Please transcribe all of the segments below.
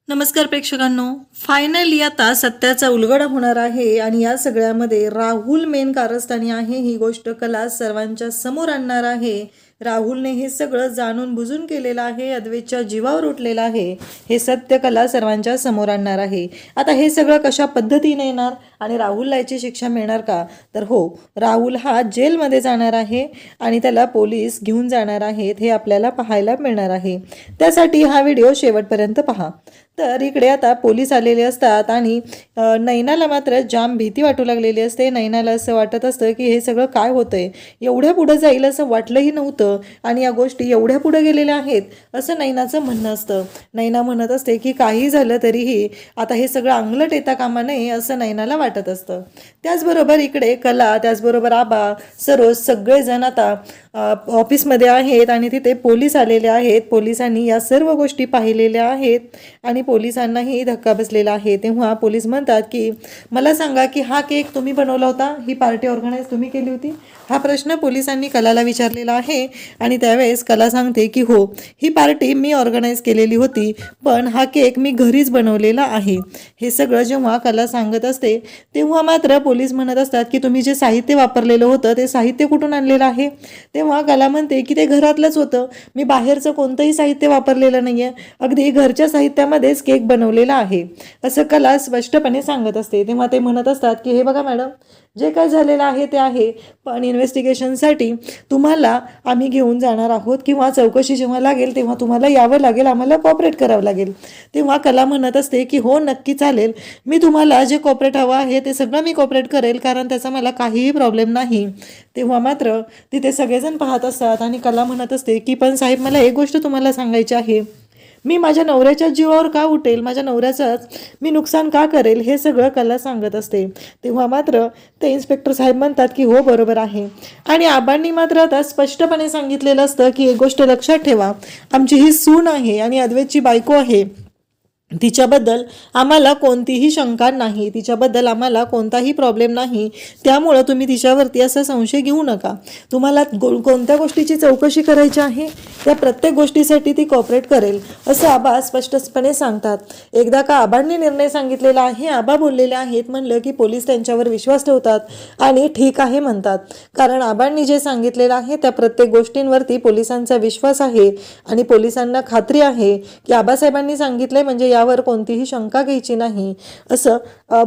नमस्कार प्रेक्षकांनो, फायनली आता सत्याचा उलगडा होणार आहे आणि या सगळ्यामध्ये राहुल मेन कारस्थानी आहे ही गोष्ट कला सर्वांच्या समोर आणणार आहे। राहुलने हे सगळं जाणून बुजून केलेलं आहे, अद्वैतच्या जीवावर उठलेलं आहे, हे सत्य कला सर्वांच्या समोर आणणार आहे। आता हे सगळं कशा पद्धतीने येणार आणि राहुलला याची शिक्षा मिळणार का? तर हो, राहुल हा जेलमध्ये जाणार आहे आणि त्याला पोलीस घेऊन जाणार आहेत, हे आपल्याला पाहायला मिळणार आहे। त्यासाठी हा व्हिडिओ शेवटपर्यंत पहा। तर इकडे आता पोलीस आलेले असतात आणि नैनाला मात्र जाम भीती वाटू लागलेली असते। नैनाला असं वाटत असतं की हे सगळं काय होतंय, एवढ्या पुढे जाईल असं वाटलंही नव्हतं आणि या गोष्टी एवढ्या पुढे गेलेल्या आहेत असं नैनाचं म्हणणं असतं। नैना म्हणत असते की काही झालं तरीही आता हे सगळं अंगलट येता कामा नये असं नैनाला वाटत असतं। त्याचबरोबर इकडे कला, त्याचबरोबर आबा, सरोज सगळेजण आता ऑफिसमध्ये आहेत आणि तिथे पोलीस आलेले आहेत। पोलिसांनी या सर्व गोष्टी पाहिलेल्या आहेत आणि पोलिसांनाही धक्का बसलेला आहे। तेव्हा पोलीस म्हणतात की मला सांगा की हा केक तुम्ही बनवला होता, ही पार्टी ऑर्गनाईज तुम्ही केली होती? हा प्रश्न पोलिसांनी कलाला विचारलेला आहे आणि त्यावेळेस कला सांगते की हो, ही पार्टी मी ऑर्गनाईज केलेली होती, पण हा केक मी घरीच बनवलेला आहे। हे सगळं जेव्हा कला सांगत असते तेव्हा मात्र पोलीस म्हणत असतात की तुम्ही जे साहित्य वापरलेलं होतं ते साहित्य कुठून आणलेलं आहे? तेव्हा कला म्हणते की ते घरातलंच होतं, मी बाहेरचं कोणतंही साहित्य वापरलेलं नाहीये, अगदी घरच्या साहित्यामध्येच केक बनवलेला आहे असं कला स्पष्टपणे सांगत असते। तेव्हा ते म्हणत असतात की हे बघा मॅडम, जे काय झालेलं आहे ते आहे, पण इन्व्हेस्टिगेशनसाठी तुम्हाला आम्ही घेऊन जाणार आहोत किंवा चौकशी जेव्हा लागेल तेव्हा तुम्हाला यावं लागेल, आम्हाला कॉपरेट करावं लागेल। तेव्हा कला म्हणत असते की हो नक्की चालेल, मी तुम्हाला जे कॉपरेट हवं आहे ते सगळं मी कॉपरेट करेल, कारण त्याचा मला काहीही प्रॉब्लेम नाही। तेव्हा मात्र तिथे सगळेजण पाहत असतात आणि कला म्हणत असते की पण साहेब, मला एक गोष्ट तुम्हाला सांगायची आहे, मी माझ्या नवऱ्याच्या जीवावर का उठेल, माझ्या नवऱ्याचंच मी नुकसान का करेल, हे सगळं कला सांगत असते। तेव्हा मात्र ते इन्स्पेक्टर साहेब म्हणतात की हो बरोबर आहे आणि आबांनी मात्र आता स्पष्टपणे सांगितलेलं असतं की एक गोष्ट लक्षात ठेवा, आमची ही सून आहे आणि अद्वैतची बायको आहे, तिच्याबद्दल आम्हाला कोणतीही शंका नाही, तिच्याबद्दल आम्हाला कोणताही प्रॉब्लेम नाही, त्यामुळं तुम्ही तिच्यावरती असा संशय घेऊ नका। तुम्हाला कोणत्या गोष्टीची चौकशी करायची आहे त्या प्रत्येक गोष्टीसाठी ती कॉपरेट करेल असं आबा स्पष्टपणे सांगतात। एकदा का आबांनी निर्णय सांगितलेला आहे, आबा बोललेले आहेत म्हणलं की पोलीस त्यांच्यावर विश्वास ठेवतात आणि ठीक आहे म्हणतात, कारण आबांनी जे सांगितलेलं आहे त्या प्रत्येक गोष्टींवरती पोलिसांचा विश्वास आहे आणि पोलिसांना खात्री आहे की आबासाहेबांनी सांगितलंय म्हणजे यावर कोणतीही शंका घ्यायची नाही असं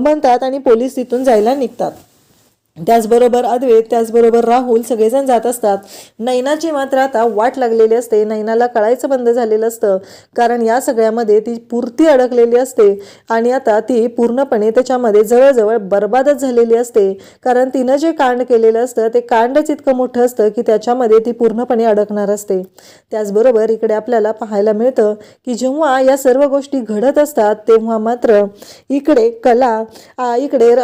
म्हणतात आणि पोलीस तिथून जायला निघतात। त्याचबरोबर अद्वैत, त्याचबरोबर राहुल सगळेजण जात असतात। नैनाची मात्र आता वाट लागलेली असते, नैनाला कळायचं बंद झालेलं असतं, कारण या सगळ्यामध्ये ती पुरती अडकलेली असते आणि आता ती पूर्णपणे त्याच्यामध्ये जवळजवळ बर्बादच झालेली असते, कारण तिनं जे कांड केलेलं असतं ते कांडच इतकं मोठं असतं की त्याच्यामध्ये ती पूर्णपणे अडकणार असते। त्याचबरोबर इकडे आपल्याला पाहायला मिळतं की जेव्हा या सर्व गोष्टी घडत असतात तेव्हा मात्र इकडे कला इकडे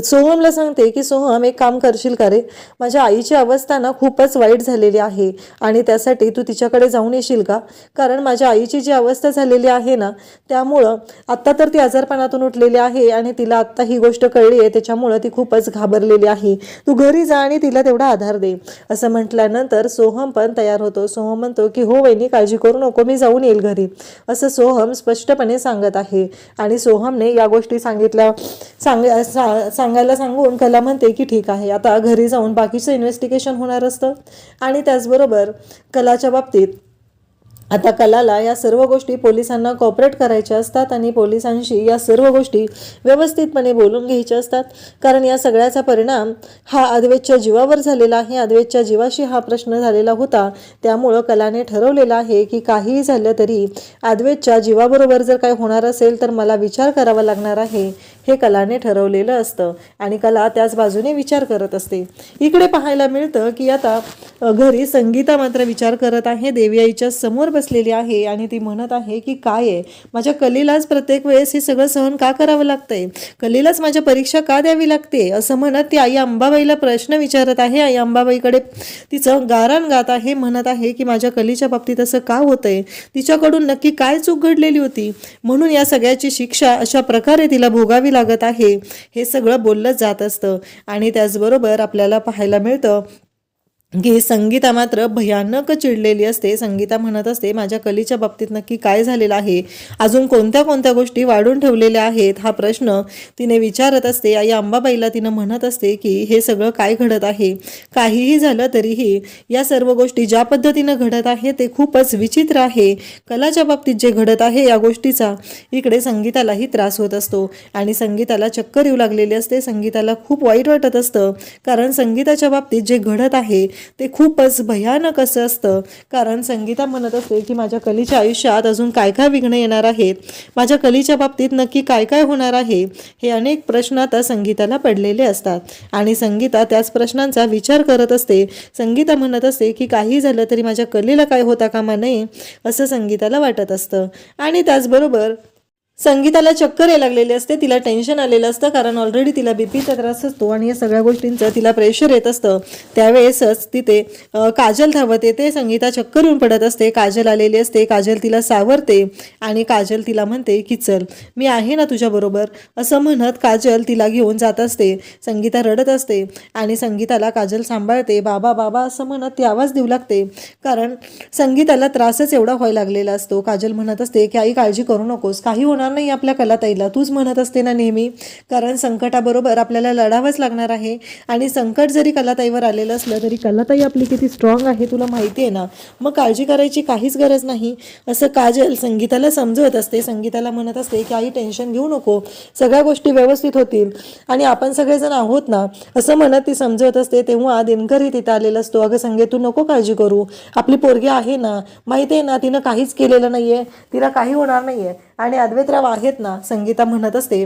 सोहमला सांगते की सोहम, एक काम करशील का रे, माझ्या आईची अवस्था ना खूपच वाईट झालेली आहे आणि त्यासाठी तू तिच्याकडे जाऊन येशील का, कारण माझ्या आईची जी अवस्था झालेली आहे ना त्यामुळं आत्ता तर ती आजारपणातून उठलेली आहे आणि तिला आत्ता ही गोष्ट कळली आहे, त्याच्यामुळं ती खूपच घाबरलेली आहे, तू घरी जा आणि तिला तेवढा आधार दे असं म्हटल्यानंतर सोहम पण तयार होतो। सोहम म्हणतो की हो वहिनी, काळजी करू नको, मी जाऊन येईल घरी असं सोहम स्पष्टपणे सांगत आहे आणि सोहमने या गोष्टी सांगायला सांगून कला म्हणते की ठीक आहे, आता घरी जाऊन बाकीचं इन्व्हेस्टिगेशन होणार असतं। आणि त्याचबरोबर कलाच्या बाबतीत आता कलाला या सर्व गोष्टी पोलिसांना कॉपरेट करायच्या असतात आणि पोलिसांशी या सर्व गोष्टी व्यवस्थितपणे बोलून घ्यायच्या असतात, कारण या सगळ्याचा परिणाम हा अद्वैतच्या जीवावर झालेला आहे, अद्वैतच्या जीवाशी हा प्रश्न झालेला होता। त्यामुळं कलाने ठरवलेलं आहे की काहीही झालं तरी अद्वैतच्या जीवाबरोबर जर काय होणार असेल तर मला विचार करावा लागणार आहे, हे कलाने ठरवलेलं असतं आणि कला त्याच बाजूने विचार करत असते। इकडे पाहायला मिळतं की आता घरी संगीता मात्र विचार करत आहे, देवी आईच्या समोर बसलेली आहे आणि ती म्हणत आहे की काय आहे, माझ्या कलीलाच प्रत्येक वेळेस हे सगळं सहन का करावं लागतंय, कलीलाच माझ्या परीक्षा का द्यावी लागते असं म्हणत ती आई अंबाबाईला प्रश्न विचारत आहे। आई अंबाबाईकडे तिचं गारण गात आहे, म्हणत आहे की माझ्या कलीच्या बाबतीत असं का होतंय, तिच्याकडून नक्की काय चूक घडलेली होती म्हणून या सगळ्याची शिक्षा अशा प्रकारे तिला भोगावी लागत आहे, हे सगळं बोललं जात असतं। आणि त्याचबरोबर आपल्याला पाहायला मिळतं की संगीता मात्र भयानक चिडलेली असते. संगीता म्हणत असते, माझ्या कलीच्या बाबतीत नक्की काय झालेलं आहे, अजून कोणत्या कोणत्या गोष्टी वाढून ठेवलेल्या आहेत, हा प्रश्न तिने विचारत असते. आई अंबाबाईला तिनं म्हणत असते की हे सगळं काय घडत आहे, काहीही झालं तरीही या सर्व गोष्टी ज्या पद्धतीनं घडत आहे ते खूपच विचित्र आहे. कलाच्या बाबतीत जे घडत आहे या गोष्टीचा इकडे संगीतालाही त्रास होत असतो आणि संगीताला चक्कर येऊ लागलेली असते. संगीताला खूप वाईट वाटत असतं, कारण संगीताच्या बाबतीत जे घडत आहे ते खूपच भयानक असं असतं. कारण संगीता म्हणत असते की माझ्या कलीच्या आयुष्यात अजून काय काय विघ्न येणार आहेत, माझ्या कलीच्या बाबतीत नक्की काय काय होणार आहे, हे अनेक प्रश्न आता संगीताला पडलेले असतात आणि संगीता त्याच प्रश्नांचा विचार करत असते. संगीता म्हणत असते की काही झालं तरी माझ्या कलेला काय होता कामा नये असं संगीताला वाटत असतं. आणि त्याचबरोबर संगीताला चक्कर यायला लागलेली असते, तिला टेन्शन आलेलं असतं, कारण ऑलरेडी तिला बीपीचा त्रास असतो आणि या सगळ्या गोष्टींचं तिला प्रेशर येत असतं. त्यावेळेसच तिथे काजल धावत येते. संगीता चक्कर येऊन पडत असते. काजल आलेली असते. काजल तिला सावरते आणि काजल तिला म्हणते की चल मी आहे ना तुझ्याबरोबर, असं म्हणत काजल तिला घेऊन जात असते. संगीता रडत असते आणि संगीताला काजल सांभाळते. बाबा बाबा असं म्हणत ती आवाज देऊ लागते, कारण संगीताला त्रासच एवढा व्हायला लागलेला असतो. काजल म्हणत असते की आई काळजी करू नकोस, काही होणार नाही आपल्या कलाताईला, तूच म्हणत असते ना नेहमी, कारण संकटाबरोबर आपल्याला लढावंच लागणार आहे आणि संकट जरी कलाताईवर आलेलं असलं तरी कलाताई आपली किती स्ट्रॉंग आहे तुला माहिती आहे ना, मग काळजी करायची काहीच गरज नाही, असं काजल संगीताला समजवत असते. संगीताला म्हणत असते की आई टेन्शन घेऊ नको, सगळ्या गोष्टी व्यवस्थित होतील आणि आपण सगळेजण आहोत ना, असं म्हणत ती समजवत असते. तेव्हा दिनकरही तिथं आलेला असतो. अगं संगे तू नको काळजी करू, आपली पोरगी आहे ना, माहिती आहे ना, तिनं काहीच केलेलं नाहीये, तिला काही होणार नाहीये आणि अद्वैतराव आहेत ना. संगीता म्हणत असते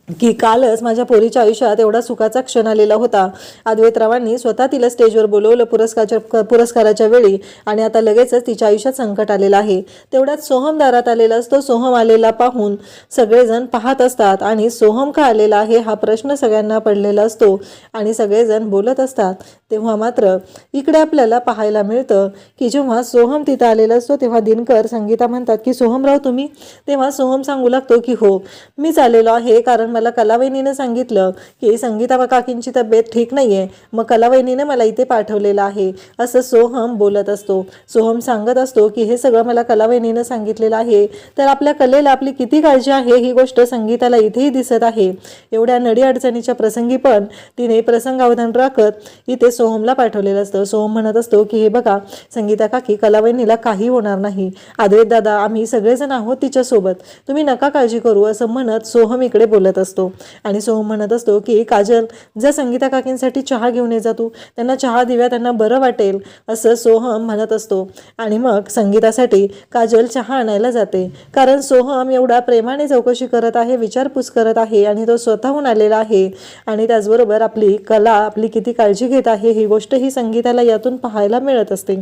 की कालच माझ्या पोरीच्या आयुष्यात एवढा सुखाचा क्षण आलेला होता, अद्वैतरावांनी स्वतः तिला स्टेजवर बोलवलं पुरस्काराच्या वेळी आणि आता लगेचच तिच्या आयुष्यात संकट आलेलं आहे. तेवढ्यात सोहम दारात आलेला असतो. सोहम आलेला पाहून सगळेजण पाहत असतात आणि सोहम का आलेला आहे हा प्रश्न सगळ्यांना पडलेला असतो आणि सगळेजण बोलत असतात. तेव्हा मात्र इकडे आपल्याला पाहायला मिळतं की जेव्हा सोहम तिथं आलेला असतो तेव्हा दिनकर संगीता म्हणतात की सोहमराव तुम्ही, तेव्हा सोहम सांगू लागतो की हो मीच आलेलो आहे, कारण मला कलावहिनीनं सांगितलं की संगीता काकींची तब्येत ठीक नाहीये, मग कलावहिनीनं मला इथे पाठवलेलं आहे, असं सोहम बोलत असतो. सोहम सांगत असतो की हे सगळं मला कलावहिनीनं सांगितलेलं आहे, तर आपल्या कलेला आपली किती काळजी आहे ही गोष्ट संगीताला इथेही दिसत आहे. एवढ्या नडी अडचणीच्या प्रसंगी पण तिने प्रसंगावधान राखत इथे सोहमला पाठवलेलं असतं. सोहम म्हणत असतो की हे बघा संगीता काकी, कलावहिनीला काही होणार नाही, अद्वैत दादा आम्ही सगळेजण आहोत तिच्यासोबत, तुम्ही नका काळजी करू, असं म्हणत सोहम इकडे बोलत असतो. आणि सोहम म्हणत असतो की काजल जर संगीता काकींसाठी चहा घेऊन ये जा, तू त्यांना चहा दिव्या, त्यांना बरं वाटेल, असं सोहम म्हणत असतो. आणि मग संगीतासाठी काजल चहा आणायला जाते, कारण सोहम एवढा प्रेमाने चौकशी करत आहे, विचारपूस करत आहे आणि तो स्वतःहून आलेला आहे आणि त्याचबरोबर आपली कला आपली किती काळजी घेत आहे ही गोष्ट ही संगीताला यातून पाहायला मिळत असते.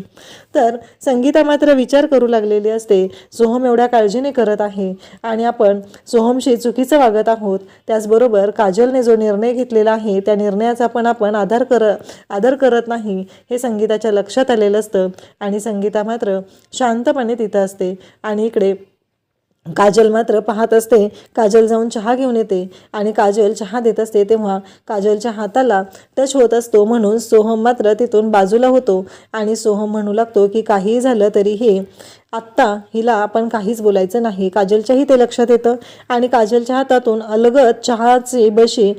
तर संगीता मात्र विचार करू लागलेली असते, सोहम एवढ्या काळजीने करत आहे आणि आपण सोहमशी चुकीचं वागत आहोत. त्याचबरोबर काजलने जो निर्णय घेतलेला आहे त्या निर्णयाचा पण आपण आदर करत नाही हे संगीताच्या लक्षात आलेलं असतं आणि संगीता मात्र शांतपणे तिथं असते. आणि इकडे काजल मात्र पाहत असते. काजल जाऊन चहा घेऊन येते आणि काजल चहा देत असते तेव्हा काजलच्या हाताला टच होत असतो, म्हणून सोहम मात्र तिथून बाजूला होतो आणि सोहम म्हणू लागतो की काहीही झालं तरी हे आत्ता हिला आपण काहीच बोलायचं नाही. काजलच्याही ते लक्षात येतं आणि काजलच्या हातातून अलगद चहाची बशी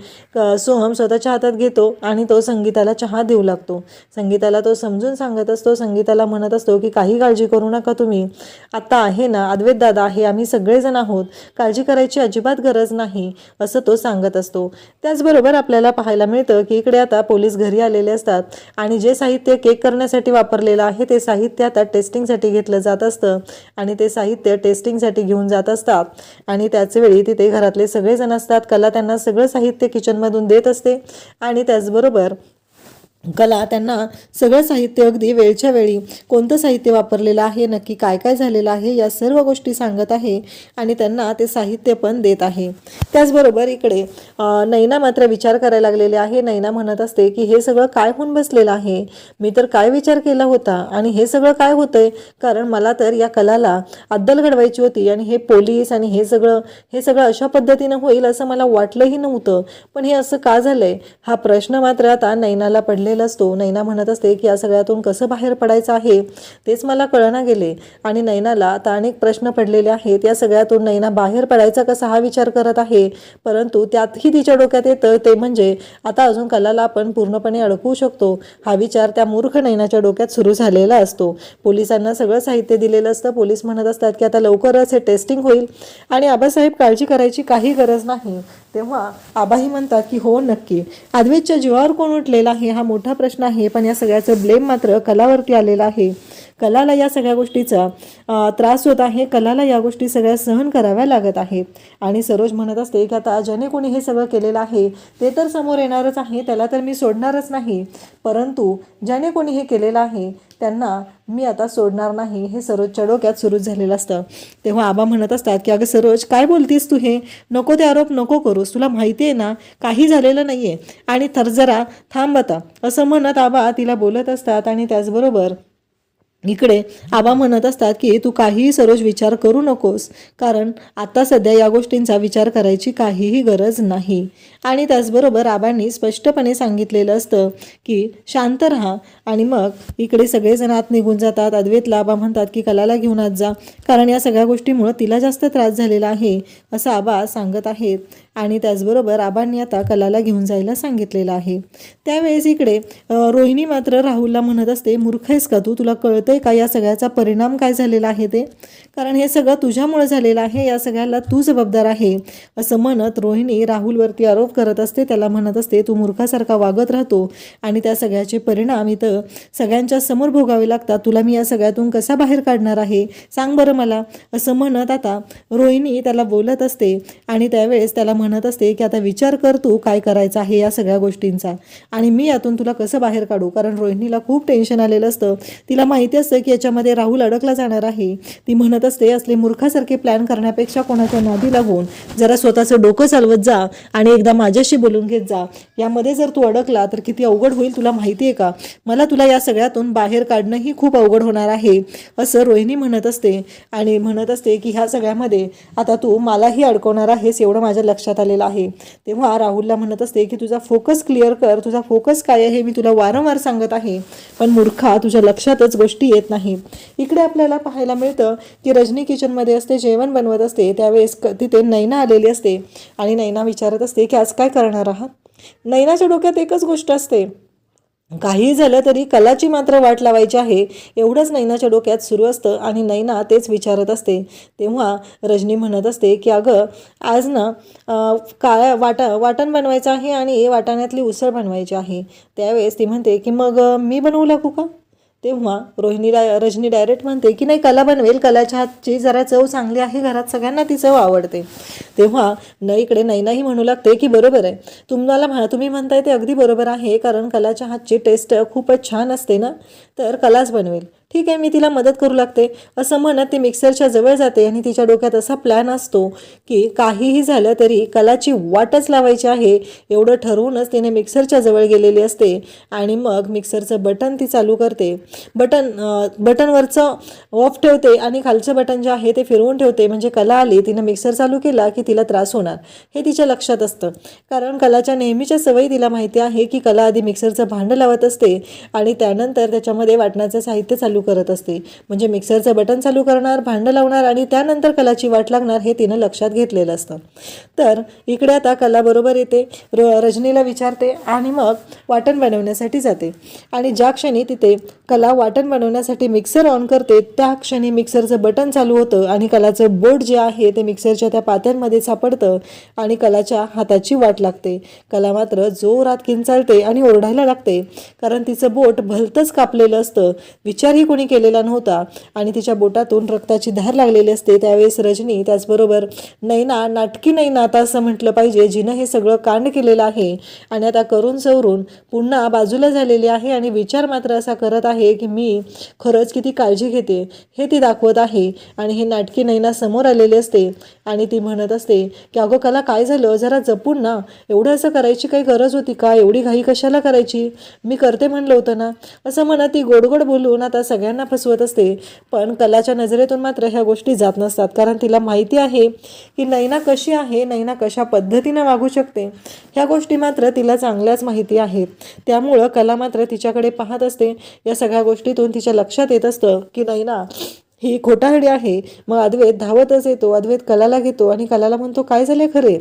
सोहम स्वतःच्या हातात घेतो आणि तो संगीताला चहा देऊ लागतो. संगीताला तो समजून सांगत असतो. संगीताला म्हणत असतो की काही काळजी करू नका तुम्ही, आत्ता आहे ना अद्वैत दादा आहे, आम्ही सगळेजण आहोत, काळजी करायची अजिबात गरज नाही, असं तो सांगत असतो. त्याचबरोबर आपल्याला पाहायला मिळतं की इकडे आता पोलीस घरी आलेले असतात आणि जे साहित्य केक करण्यासाठी वापरलेलं आहे ते साहित्य आता टेस्टिंगसाठी घेतलं जात असतं आणि ते साहित्य टेस्टिंगसाठी घेऊन जात असतात आणि त्याच वेळी तिथे घरातले सगळेजण असतात. कला त्यांना सगळं साहित्य किचनमधून देत असते आणि त्याचबरोबर कला त्यांना सगळं साहित्य अगदी वेळच्या वेळी कोणतं साहित्य वापरलेलं आहे, नक्की काय काय झालेलं आहे या सर्व गोष्टी सांगत आहे आणि त्यांना ते साहित्य पण देत आहे. त्याचबरोबर इकडे नैना मात्र विचार करायला लागलेले आहे. नैना म्हणत असते की हे सगळं काय होऊन बसलेलं आहे, मी तर काय विचार केला होता आणि हे सगळं काय होतंय, कारण मला तर या कलाला अद्दल घडवायची होती आणि हे पोलीस आणि हे सगळं अशा पद्धतीनं होईल असं मला वाटलंही नव्हतं, पण हे असं का झालंय हा प्रश्न मात्र आता नैनाला पडले झालेला असतो. नैना म्हणत असते की या सगळ्यातून कसं बाहेर पडायचं आहे तेच मला कळना गेले आणि नैनाला आता अनेक प्रश्न पडलेले आहेत. या सगळ्यातून नैना बाहेर पडायचा कसा हा विचार करत आहे, परंतु त्यातही तिच्या डोक्यात येतं ते म्हणजे आता अजून कलाला आपण पूर्णपणे अडकवू शकतो हा विचार त्या मूर्ख नैनाच्या डोक्यात सुरू झालेला असतो. पोलिसांना सगळं साहित्य दिलेलं असतं. पोलीस म्हणत असतात की आता लवकरच हे टेस्टिंग होईल आणि आबासाहेब काळजी करायची काही गरज नाही. तेव्हा आबाही म्हणतात की हो नक्की. अद्वैतच्या जीवावर कोण उठलेला आहे हा मोठा प्रश्न आहे, पण या सगळ्याचं ब्लेम मात्र कलावरती आलेला आहे. कलाला या सगळ्या गोष्टीचा त्रास होत आहे. कलाला या गोष्टी सगळ्या सहन कराव्या लागत आहेत आणि सरोज म्हणत असते की आता ज्याने कोणी हे सगळं केलेलं आहे ते तर समोर येणारच आहे, त्याला तर मी सोडणारच नाही, परंतु ज्याने कोणी हे केलेलं आहे त्यांना मी आता सोडणार नाही हे सरोजच्या डोक्यात सुरूच झालेलं असतं. तेव्हा आबा म्हणत असतात की अगं सरोज काय बोलतीस तू, हे नको ते आरोप नको करूस, तुला माहिती आहे ना काही झालेलं नाही आहे आणि तर जरा थांब आता, असं म्हणत आबा तिला बोलत असतात. आणि त्याचबरोबर इकडे आबा म्हणत असतात की तू काहीही सरोज विचार करू नकोस, कारण आता सध्या या गोष्टींचा विचार करायची काहीही गरज नाही. आणि त्याचबरोबर आबांनी स्पष्टपणे सांगितलेलं असतं की शांत राहा. आणि मग इकडे सगळेजण आत निघून जातात. अद्वैतला आबा म्हणतात की कलाला घेऊन आत जा, कारण या सगळ्या गोष्टीमुळे तिला जास्त त्रास झालेला आहे असं आबा सांगत आहेत. आणि त्याचबरोबर आबांनी आता कलाला घेऊन जायला सांगितलेलं आहे. त्यावेळेस इकडे रोहिणी मात्र राहुलला म्हणत असते मूर्ख आहेस का तू, तुला कळतंय का या सगळ्याचा परिणाम काय झालेला आहे ते, कारण हे सगळं तुझ्यामुळे झालेलं आहे, या सगळ्याला तू जबाबदार आहे असं म्हणत रोहिणी राहुलवरती आरोप करत असते. त्याला म्हणत असते तू मूर्खासारखा वागत राहतो आणि त्या सगळ्याचे परिणाम इथं सगळ्यांच्या समोर भोगावे लागतात, तुला मी या सगळ्यातून कसा बाहेर काढणार आहे सांग बरं मला, असं म्हणत आता रोहिणी त्याला बोलत असते. आणि त्यावेळेस त्याला म्हणत असते की आता विचार कर तू काय करायचं आहे या सगळ्या गोष्टींचा आणि मी यातून तुला कसं बाहेर काढू, कारण रोहिणीला खूप टेन्शन आलेलं असतं. तिला माहिती असतं की याच्यामध्ये राहुल अडकला जाणार आहे. ती म्हणत असते असले मूर्खासारखे प्लॅन करण्यापेक्षा कोणाच्या नादी लागून जरा स्वतःचं डोकं चालवत जा आणि एकदा माझ्याशी बोलून घेत जा, यामध्ये जर तू अडकला तर किती अवघड होईल तुला माहिती आहे का, मला तुला या सगळ्यातून बाहेर काढणंही खूप अवघड होणार आहे असं रोहिणी म्हणत असते. आणि म्हणत असते की ह्या सगळ्यामध्ये आता तू मलाही अडकवणार आहेस एवढं माझ्या लक्षात आलेलं आहे. तेव्हा राहुलला म्हणत असते की तुझा फोकस क्लिअर कर, तुझा फोकस काय आहे मी तुला वारंवार सांगत आहे, पण मूर्खा तुझ्या लक्षातच गोष्टी येत नाही. इकडे आपल्याला पाहायला मिळतं की रजनी किचनमध्ये असते, जेवण बनवत असते. त्यावेळेस तिथे नैना आलेली असते आणि नैना विचारत असते की आज काय करणार आहात. नैनाच्या डोक्यात एकच गोष्ट असते, काही झालं तरी कलाची मात्र वाट लावायची आहे एवढंच नैनाच्या डोक्यात सुरू असतं आणि नैना तेच विचारत असते. तेव्हा रजनी म्हणत असते की अगं आज ना वाटण बनवायचं आहे आणि वाटाण्यातली उसळ बनवायची आहे. त्यावेळेस ती म्हणते की मग मी बनवू लागू का. तेव्हा रजनी डायरेक्ट म्हणते की नाही कला बनवेल, कलाच्या हातची जरा चव चांगली आहे, घरात सगळ्यांना ती चव आवडते. तेव्हा इकडे नैनाही म्हणू लागते की बरोबर आहे, तुम्ही म्हणताय ते अगदी बरोबर आहे, कारण कलाच्या हातची टेस्ट खूपच छान असते ना, तर कलाच बनवेल, ठीक आहे मी तिला मदत करू लागते असं म्हणत ती मिक्सरच्या जवळ जाते. आणि तिच्या डोक्यात असा प्लॅन असतो की काहीही झालं तरी कलाची वाटच लावायची आहे एवढं ठरवूनच तिने मिक्सरच्या जवळ गेलेली असते. आणि मग मिक्सरचं बटन ती चालू करते, बटनवरचं ऑफ ठेवते आणि खालचं बटन जे आहे ते फिरवून ठेवते, म्हणजे कला आली तिनं मिक्सर चालू केला की तिला त्रास होणार हे तिच्या लक्षात असतं, कारण कलाच्या नेहमीच्या सवयी तिला माहिती आहे की कला आधी मिक्सरचं भांडं लावत असते आणि त्यानंतर त्याच्यामध्ये वाटण्याचं साहित्य चालू करत असते, म्हणजे मिक्सरचं बटन चालू करणार, भांडं लावणार आणि त्यानंतर कलाची वाट लागणार हे तिनं लक्षात घेतलेलं असतं. तर इकडे आता कला बरोबर येते, रजनीला विचारते आणि मग वाटण बनवण्यासाठी जाते. आणि ज्या क्षणी तिथे कला वाटण बनवण्यासाठी मिक्सर ऑन करते त्या क्षणी मिक्सरचं बटन चालू होतं आणि कलाचं बोट जे आहे ते मिक्सरच्या त्या पात्यांमध्ये सापडतं आणि कलाच्या हाताची वाट लागते. कला मात्र जोरात किंचाळते आणि ओरडायला लागते, कारण तिचं बोट भलतंच कापलेलं असतं, विचारही कोणी केलेला नव्हता आणि तिच्या बोटातून रक्ताची धार लागलेली असते. त्यावेळेस रजनी त्याचबरोबर नैना, नाटकी नैना आता असं म्हटलं पाहिजे, जिनं हे सगळं कांड केलेलं आहे आणि आता करून सवरून पुन्हा बाजूला झालेली आहे आणि विचार मात्र असा करत आहे की मी खरंच किती काळजी घेते हे ती दाखवत आहे. आणि हे नाटकी नैना समोर आलेली असते आणि ती म्हणत असते की अगं कला काय झालं, जरा जपून ना, एवढं असं करायची काही गरज होती का, एवढी घाई कशाला करायची, मी करते म्हणलं होतं ना, असं म्हणत ती गोड गोड बोलून आता सगळ्यांना फसवत असते, पण कलाच्या नजरेतून मात्र ह्या गोष्टी जात नसतात. कारण तिला माहिती आहे की नैना कशी आहे, नैना कशा पद्धतीनं वागू शकते, ह्या गोष्टी मात्र तिला चांगल्याच माहिती आहेत. त्यामुळं कला मात्र तिच्याकडे पाहत असते. या सगळ्या गोष्टीतून तिच्या लक्षात येत असतं की नैना ही खोटारडी आहे. मग अद्वैत धावतच येतो, अद्वैत कलाला घेतो आणि कलाला म्हणतो, काय झाले खरे,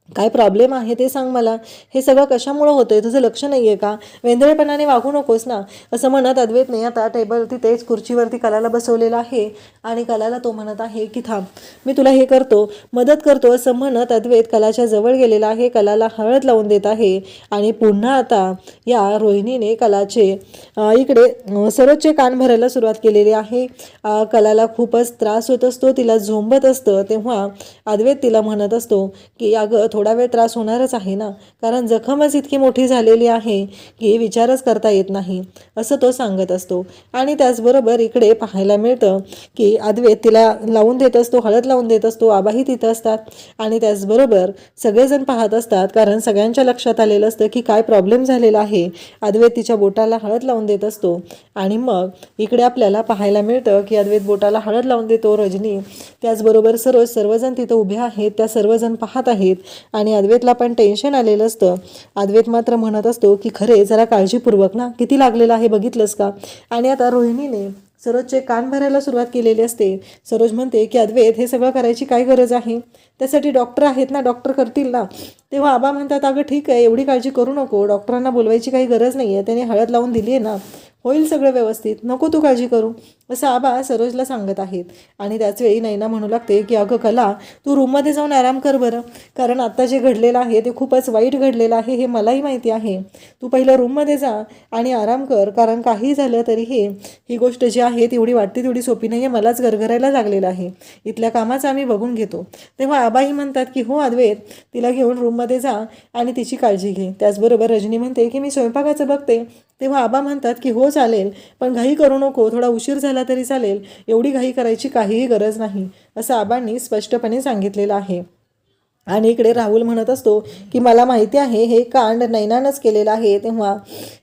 काय प्रॉब्लेम आहे ते सांग मला, हे सगळं कशामुळं होतंय, तुझं लक्ष नाही आहे का, वेंधळेपणाने वागू नकोस ना, असं म्हणत अद्वैतने आता टेबल तिथेच खुर्चीवरती कलाला बसवलेला आहे आणि कलाला तो म्हणत आहे की थांब, मी तुला हे करतो, मदत करतो, असं म्हणत अद्वैत कलाच्या जवळ गेलेला आहे, कलाला हळद लावून देत आहे. आणि पुन्हा आता या रोहिणीने कलाचे इकडे सरोजचे कान भरायला सुरुवात केलेली आहे. कलाला खूपच त्रास होत असतो, तिला झोंबत असतं. तेव्हा अद्वैत तिला म्हणत असतो की अगं थोडा वेळ त्रास होणारच आहे ना, कारण जखमच इतकी मोठी झालेली आहे की विचारच करता येत नाही, असं तो सांगत असतो. आणि त्याचबरोबर इकडे पाहायला मिळतं की अद्वैत तिला लावून देत असतो, हळद लावून देत असतो. आबाही तिथं असतात आणि त्याचबरोबर सगळेजण पाहत असतात, कारण सगळ्यांच्या लक्षात आलेलं असतं की काय प्रॉब्लेम झालेला आहे. अद्वैत तिच्या बोटाला हळद लावून देत असतो आणि मग इकडे आपल्याला पाहायला मिळतं की अद्वैत बोटाला हळद लावून देतो. रजनी त्याचबरोबर सरोज सर्वजण तिथं उभे आहेत, त्या सर्वजण पाहत आहेत आणि अद्वैतला पण टेन्शन आलेलं असतं. अद्वैत मात्र म्हणत असतो की खरे जरा काळजीपूर्वक ना, किती लागलेलं आहे बघितलंस का. आणि आता रोहिणीने सरोजचे कान भरायला सुरुवात केलेली असते. सरोज म्हणते की अद्वैत हे सगळं करायची काय गरज आहे, त्यासाठी डॉक्टर आहेत ना, डॉक्टर करतील ना. तेव्हा आबा म्हणतात अगं ठीक आहे, एवढी काळजी करू नको, डॉक्टरांना बोलवायची काही गरज नाही आहे, त्याने हळद लावून दिली आहे ना, होईल सगळं व्यवस्थित, नको तू काळजी करू, असं आबा सरोजला सांगत आहेत. आणि त्याचवेळी नैना म्हणू लागते की अगं कला, तू रूममध्ये जाऊन आराम कर बरं, कारण आत्ता जे घडलेलं आहे ते खूपच वाईट घडलेलं आहे, हे मलाही माहिती आहे. तू पहिलं रूममध्ये जा आणि आराम कर, कारण काही झालं तरी ही गोष्ट जी आहे तेवढी वाटते तेवढी सोपी नाही आहे, मलाच गरगरायला लागलेलं आहे, इथल्या कामाचं आम्ही बघून घेतो. तेव्हा आबाही म्हणतात की हो अद्वैत, तिला घेऊन रूममध्ये जा आणि तिची काळजी घे. त्याचबरोबर रजनी म्हणते की मी स्वयंपाकाचं बघते. तेव्हा आबा म्हणतात की हो चालेल, पण घाई करू नको, थोडा उशीर झाला तरी चालेल, एवढी घाई करायची काहीही गरज नाही, असं आबांनी स्पष्टपणे सांगितलेलं आहे. आणि इकडे राहुल म्हणत असतो की मला माहिती आहे हे कांड नैनानंच केलेलं आहे. तेव्हा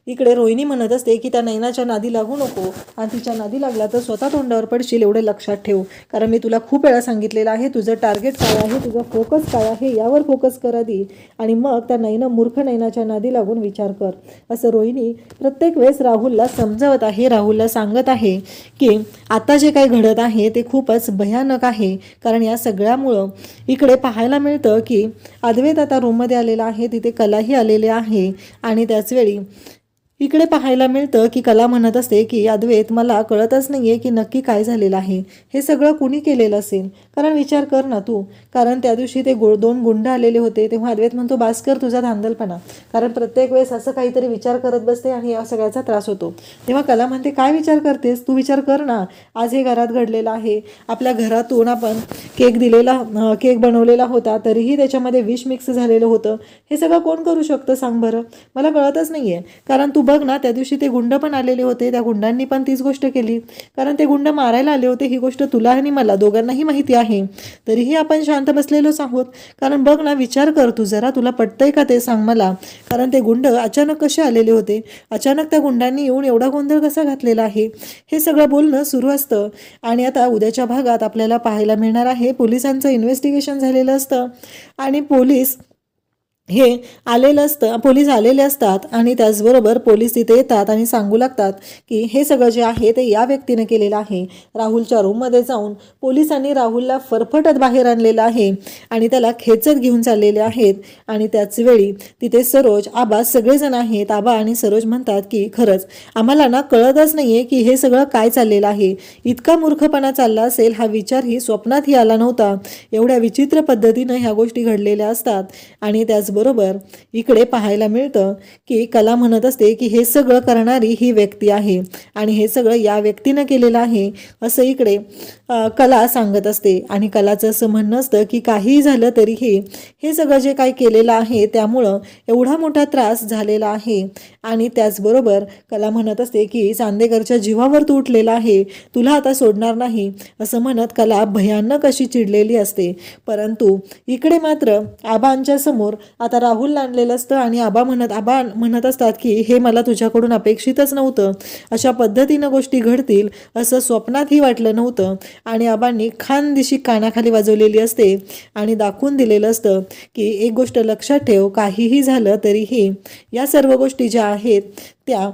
इकडे रोहिणी म्हणत असते की त्या नैनाच्या नादी लागू नको, आणि तिच्या नादी लागला तर स्वतः तोंडावर पडशील, एवढं लक्षात ठेव, कारण मी तुला खूप वेळा सांगितलेलं आहे तुझं टार्गेट काय आहे, तुझा फोकस काय आहे, यावर फोकस कर आधी, आणि मग त्या मूर्ख नैनाच्या नादी लागून विचार कर, असं रोहिणी प्रत्येक वेळेस राहुलला समजावत आहे, राहुलला सांगत आहे की आता जे काही घडत आहे ते खूपच भयानक आहे. कारण या सगळ्यामुळं इकडे पाहायला मिळतं की अद्वैत आता रूममध्ये आलेला आहे, तिथे कलाही आलेले आहे. आणि त्याचवेळी इकडे पाहायला मिळतं की कला म्हणत असते की अद्वैत मला कळतच नाही आहे की नक्की काय झालेलं आहे, हे सगळं कुणी केलेलं असेल, कारण विचार कर ना तू, कारण त्या दिवशी ते दोन गुंड आलेले होते. तेव्हा अद्वैत म्हणतो बास कर तुझा धांदलपणा, कारण प्रत्येक वेळेस असं काहीतरी विचार करत बसते आणि या सगळ्याचा त्रास होतो. तेव्हा कला म्हणते काय विचार करतेस, तू विचार कर ना, आज हे घरात घडलेलं आहे, आपल्या घरातून आपण केक बनवलेला होता तरीही त्याच्यामध्ये विष मिक्स झालेलं होतं, हे सगळं कोण करू शकतं सांग बरं, मला कळतच नाही आहे. कारण तू बघ ना, त्या दिवशी ते गुंड पण आलेले होते, त्या गुंडांनी पण तीच गोष्ट केली, कारण ते गुंड मारायला आले होते, ही गोष्ट तुला आणि मला दोघांनाही माहिती आहे, तरीही आपण शांत बसलेलोच आहोत. कारण बघ ना, विचार कर तू जरा, तुला पटतंय का ते सांग मला, कारण ते गुंड अचानक कसे आलेले होते, अचानक त्या गुंडांनी येऊन एवढा गोंधळ कसा घातलेला आहे, हे सगळं बोलणं सुरू असतं. आणि आता उद्याच्या भागात आपल्याला पाहायला मिळणार आहे पोलिसांचं इन्व्हेस्टिगेशन झालेलं असतं आणि पोलीस आलेले असतात आणि त्याचबरोबर पोलीस तिथे येतात आणि सांगू लागतात की हे सगळं जे आहे ते या व्यक्तीने केलेलं आहे. राहुलच्या रूममध्ये जाऊन पोलिसांनी राहुलला फरफटत बाहेर आणलेलं आहे आणि त्याला खेचत घेऊन चाललेले आहेत. आणि त्याच वेळी तिथे सरोज, आबा सगळेजण आहेत. आबा आणि सरोज म्हणतात की खरंच आम्हाला ना कळतच नाहीये की हे सगळं काय चाललेलं आहे, इतका मूर्खपणा चालला असेल हा विचारही स्वप्नातही आला नव्हता, एवढ्या विचित्र पद्धतीनं ह्या गोष्टी घडलेल्या असतात. आणि त्याचबरोबर इकडे पाहायला मिळतं की कला म्हणत असते की हे सगळं करणारी ही व्यक्ती आहे आणि हे सगळं या व्यक्तीनं केलेलं आहे असं इकडे कला सांगत असते. आणि कलाचं असं म्हणणं असतं की काहीही झालं तरीही हे सगळं जे काही केलेलं आहे त्यामुळं एवढा मोठा त्रास झालेला आहे. आणि त्याचबरोबर कला म्हणत असते की चांदेकरच्या जीवावर तू उठलेला आहे, तुला आता सोडणार नाही असं म्हणत कला भयानक अशी चिडलेली असते. परंतु इकडे मात्र आबांच्या समोर आता राहुलला आणलेलं असतं आणि आबा म्हणत असतात की हे मला तुझ्याकडून अपेक्षितच नव्हतं, अशा पद्धतीनं गोष्टी घडतील असं स्वप्नातही वाटलं नव्हतं. आणि आबांनी खानदिशी कानाखाली वाजवलेली असते आणि दाखवून दिलेलं असतं की एक गोष्ट लक्षात ठेव, काहीही झालं तरीही या सर्व गोष्टी ज्या आहेत त्या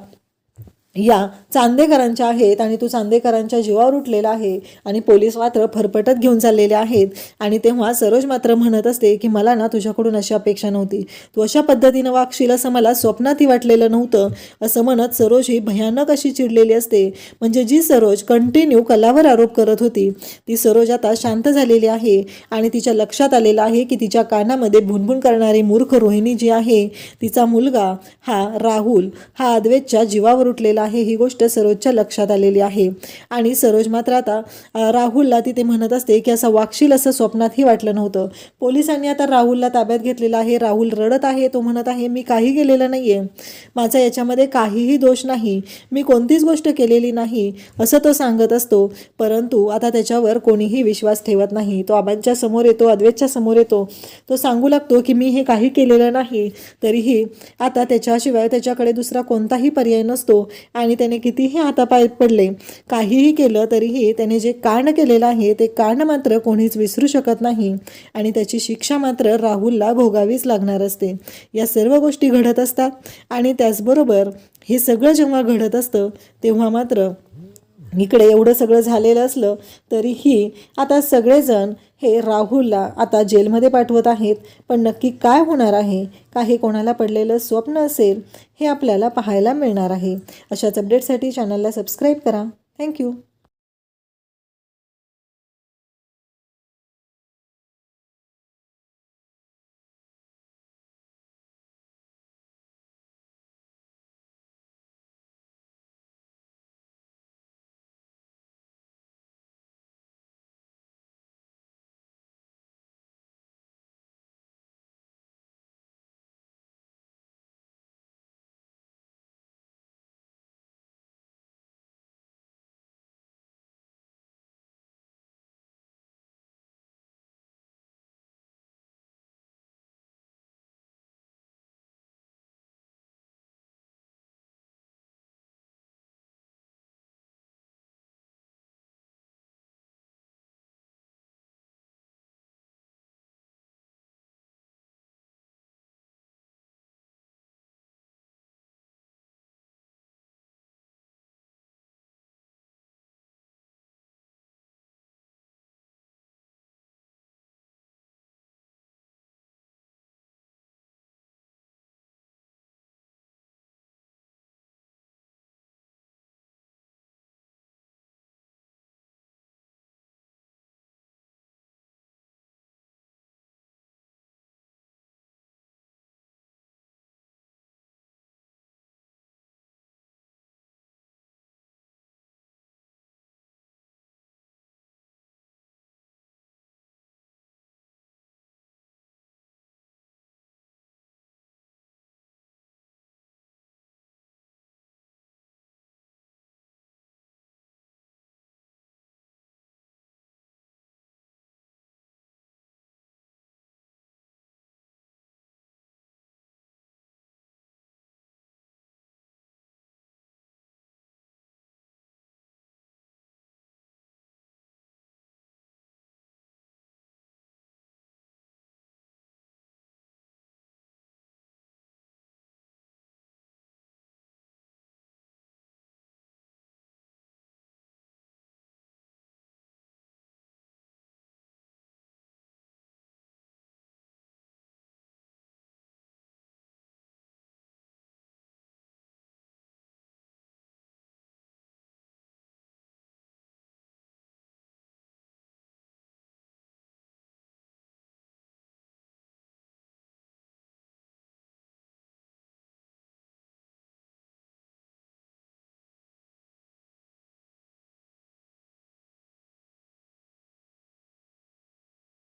या चांदेकरांच्या आहेत आणि तू चांदेकरांच्या जीवावर उठलेला आहे. आणि पोलीस मात्र फरफटत घेऊन चाललेले आहेत. आणि तेव्हा सरोज मात्र म्हणत असते की मला ना तुझ्याकडून अशी अपेक्षा नव्हती, तू अशा पद्धतीनं वागशील असं मला स्वप्नातही वाटलेलं नव्हतं, असं म्हणत सरोज ही भयानक अशी चिडलेली असते. म्हणजे जी सरोज कंटिन्यू कलावर आरोप करत होती ती सरोज आता शांत झालेली आहे आणि तिच्या लक्षात आलेलं आहे की तिच्या कानामध्ये भुणभुण करणारी मूर्ख रोहिणी जी आहे, तिचा मुलगा हा राहुल हा अद्वैतच्या जीवावर उठलेला आहे, ही गोष्ट सरोजच्या लक्षात आलेली आहे. आणि सरोज मात्र आता राहुलला तिथे म्हणत असते की असं वागशील असं स्वप्नातही वाटलं नव्हतं. पोलिसांनी आता राहुलला ताब्यात घेतलेलं आहे. राहुल रडत आहे, तो म्हणत आहे मी काही केलेलं नाहीये, माझा याच्यामध्ये काहीही दोष नाही, मी कोणतीच गोष्ट केलेली नाही असं तो सांगत असतो. परंतु आता त्याच्यावर कोणीही विश्वास ठेवत नाही. तो आबांच्या समोर येतो, अद्वैतच्या समोर येतो, तो सांगू लागतो की मी हे काही केलेलं नाही. तरीही आता त्याच्याशिवाय त्याच्याकडे दुसरा कोणताही पर्याय नसतो आणि त्याने कितीही हातापाय पडले, काहीही केलं तरीही त्याने जे कांड केलेलं आहे ते कांड मात्र कोणीच विसरू शकत नाही आणि त्याची शिक्षा मात्र राहुलला भोगावीच लागणार असते. या सर्व गोष्टी घडत असतात आणि त्याचबरोबर हे सगळं जेव्हा घडत असतं तेव्हा मात्र इकडे एवढं सगळं झालेलं असलं तरीही आता सगळेजण हे राहुलला आता जेलमध्ये पाठवत आहेत. पण नक्की काय होणार आहे, काही कोणाला पडलेलं स्वप्न असेल हे आपल्याला पाहायला मिळणार आहे. अशाच अपडेटसाठी चॅनलला सबस्क्राईब करा. थँक्यू.